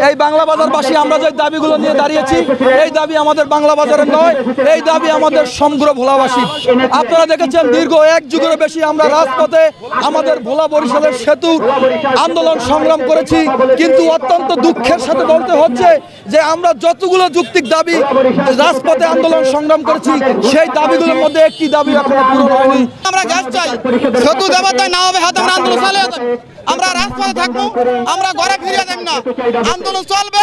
এই বাংলা বাজারবাসী আমরা যে দাবিগুলো নিয়ে দাঁড়িয়েছি, এই দাবি আমাদের বাংলা বাজারের নয়, এই দাবি আমাদের সমগ্র ভোলাবাসী। আপনারা দেখেছেন দীর্ঘ এক যুগের বেশি আমরা রাজপথে আমাদের ভোলা বরিশালের সেতু আন্দোলন সংগ্রাম করেছি, কিন্তু অত্যন্ত দুঃখের সাথে বলতে হচ্ছে যে আমরা যতগুলো যৌক্তিক দাবি রাজপথে আন্দোলন সংগ্রাম করেছি, সেই দাবিগুলোর মধ্যে একটি দাবি এখনো পূরণ হয়নি। আমরা গ্যাস চাই, সেতু দেবতায় না হবে হাতে আমরা আন্দোলন চালিয়ে যাব। আমরা রাজপথে থাকবো, আমরা ঘরে ফিরে যাব না, আন্দোলন চলবে,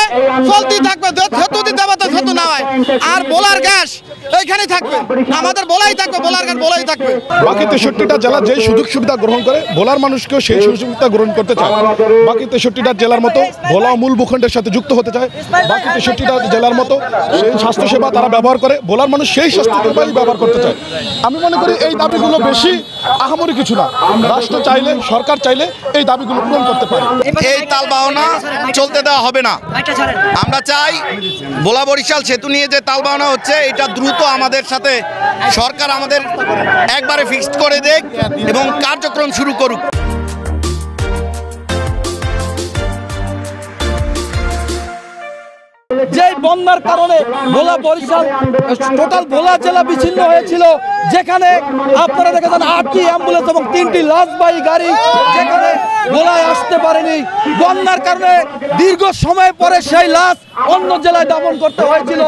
চলতেই থাকবে। সেতু দেবতা সেতু না হয় আর বোলার গ্যাস এইখানেই থাকবে, আমাদের বলাই থাকবে, বোলার গ্যাস বলাই থাকবে। বাকি 63টা জেলা যে সুযোগ সুবিধা গ্রহণ করে ভোলার মানুষকেও সেই সুযোগ সুবিধা গ্রহণ করতে চায়। বাকি 63টা জেলার মতো ভোলা মূল ভূখণ্ডের সাথে যুক্ত হতে চায়। বাকি 63টা জেলার মতো সেই স্বাস্থ্যসেবা তারা ব্যবহার করে, ভোলার মানুষ সেই স্বাস্থ্যসেবাই ব্যবহার করতে চায়। আমি মনে করি এই দাবিগুলো বেশি আহামরি কিছু না, রাষ্ট্র চাইলে, সরকার চাইলে এই দাবিগুলো পূরণ করতে পারে। এই তালবাহনা চলতে দেওয়া হবে না। আমরা চাই ভোলা বরিশাল সেতু নিয়ে যে তালবাহনা হচ্ছে এটা দ্রুত আমাদের সাথে সরকার আমাদের একবারে ফিক্সড করে দেখ এবং কার্যক্রম শুরু করুক। যে বন্যার কারণে ভোলা বরিশাল টোটাল ভোলা জেলা বিচ্ছিন্ন হয়েছিল, যেখানে আপনারা দেখেছেন 8টি অ্যাম্বুলেন্স এবং 3টি লাশবাহী গাড়ি যেখানে ভোলায় আসতে পারেনি। বন্যার কারণে দীর্ঘ সময় পরে সেই লাশ অন্য জেলায় দাফন করতে হয়েছিল।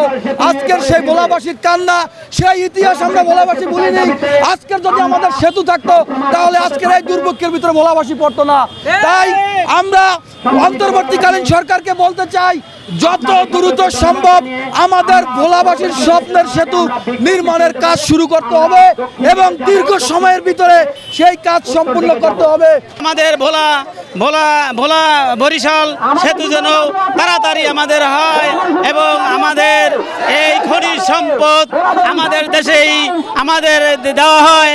আজকের সেই ভোলাবাসীর কান্না, সেই ইতিহাস আমরা ভোলাবাসী ভুলিনি। আজকের যদি আমাদের সেতু থাকতো তাহলে আজকের এই দুর্ভিক্ষের ভিতরে ভোলাবাসী পড়তো না। তাই আমরা অন্তর্বর্তীকালীন সরকারকে বলতে চাই, যত দ্রুত সম্ভব আমাদের ভোলাবাসীর স্বপ্নের সেতু নির্মাণের কাজ শুরু করতে হবে এবং দীর্ঘ সময়ের ভিতরে সেই কাজ সম্পূর্ণ করতে হবে। আমাদের ভোলা বরিশাল সেতু যেন তাড়াতাড়ি আমাদের হয় এবং আমাদের এই খনিজ সম্পদ আমাদের দেশেই আমাদের দেওয়া হয়।